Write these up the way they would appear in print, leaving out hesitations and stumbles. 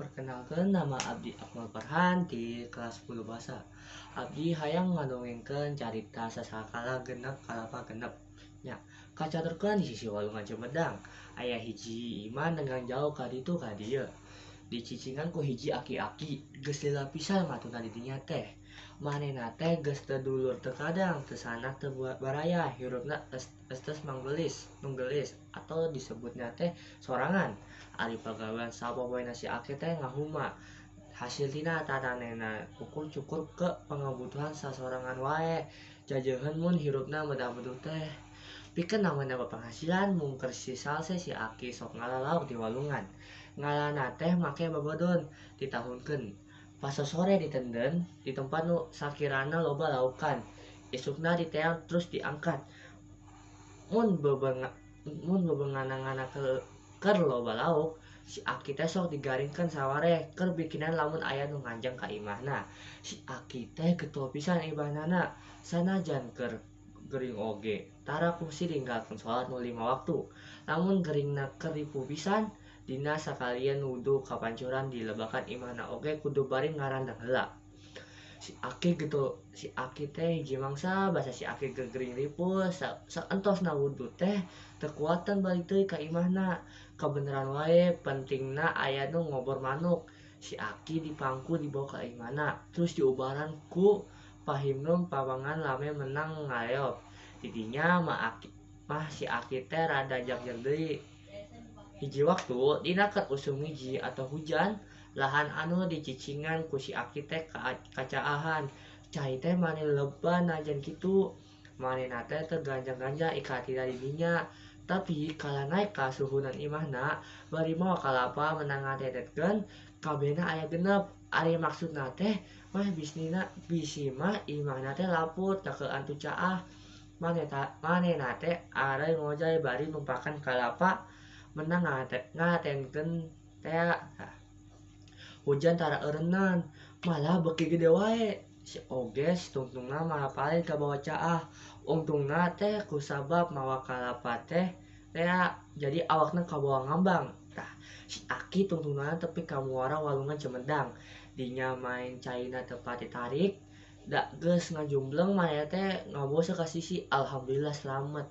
Perkenalkan nama Abdi Akmal Farhan di kelas 10 bahasa. Abdi hayang ngadongengkeun carita sasakala genep kalapa genep. Nya, kacaturkeun di sisi walungan Cumedang. Aya hiji iman dengan jauh kaditu ka dieu. Dicicingan ku hiji aki-aki, geus lila pisan matuna di dinya teh. Manehna teh geus teu dulur teu kadang, teu sanak teu baraya, hirupna estes nunggelis atau disebutnya teh sorangan. Ari pagawean sapopoena si Aki teh ngahuma. Hasil tina tatanena cukur ke pangabutuhan sasorangan wae. Jajeun mun hirupna medah-meduh teh. Pikeun namanya penghasilan mungker si salse si Aki sok ngalalaok di walungan. Ngalana teh make babodon ditahunkeun. Pas sore ditenden di tempat nu sakirana loba laukan. Isukna diteang terus diangkat. Mun bebengan keur loba lauk, si Aki teh sok digaringkeun saware keur bikinan lamun aya nu nganjang ka imahna. Si Aki teh getol pisan ibadahna, sanajan keur gering oge tara kungsi ninggalkeun salat nu 5 waktu. Lamun geringna keur ripuh pisan, dina sakalian wudu kapancuran dilebakan imahna oge kudu bari ngarandang heula. Si Aki teh hiji mangsa basa si Aki gering ripuh saentosna wudu teh teu kuatan balik deui ka imahna. Kabeneran wae pentingna aya nu ngobor manuk. Si Aki dipangku dibawa ka imahna terus diubaran ku pahimnum pamangan lame menang ngaleop. Di dinya mah si Aki teh rada jagger deui. Hiji waktu dina keur usum wiji atau hujan, lahan anu dicicingan ku si Aki teh kacaahan. Cai teh mani leban najan kitu. Manehna teh teu ganja-ganja ikatida di dinya. Tapi kala naek ka suhunan imahna, bari moal kalapa menang ngatetetkeun, kabehna aya genep. Ari maksudna teh mah bisi mah imahna teh laput kakeuan tu caah. Manehna teh arei ngojay bari numpakan kalapa menang ngatenkeun tea. Hujan tara eureunnan, malah beuki gede wae. Si Oges tungtungna malah palit ka bawah caah. Untungna teh kusabab mawa kalapa teh tea, jadi awakna kabawa ngambang. Tah, si Aki tungtungna tepi ka muara walungan Cumedang. Dinya main caina teu pati tarik, da geus ngajumbleng manehna teh ngabose ka sisi. Alhamdulillah slamet.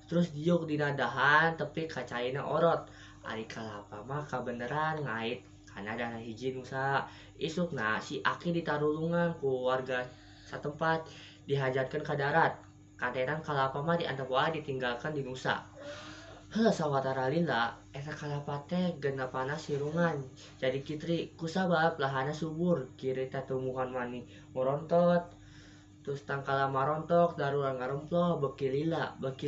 Terus diuk dina dahan tepi ka caina orot. Ari kalapa mah kabeneran ngait kana dana hiji nusa. Isukna si Aki ditarulungan ku warga satempat dihajatkeun ka darat. Katenan kalapa mah diantep wae ditinggalkeun di nusa. Heuh sawatara lila eta kalapa teh genepana sirungan jadi kitri kusabab lahanna subur, kiri teh tumbuhan mani morontot. Terus tangkala marontok darurat ngaremploh beuki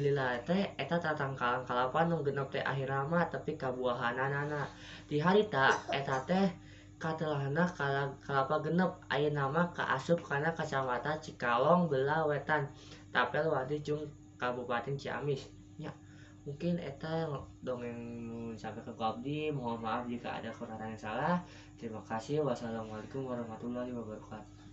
lila teh eta tatangkalan kalapa nu genep teh akhirna mah tepi ka buahanana. Di harita eta teh katelahna kalapa genep ayeuna mah kaasup kana Kacamatan Cikalong Beulah Wetan, Tapel Wadi Jung Kabupaten Ciamis. Nya, mungkin eta dongeng nu disampaikan ku Abdi. Mohon maaf jika ada kata-kata yang salah. Terima kasih. Wassalamualaikum warahmatullahi wabarakatuh.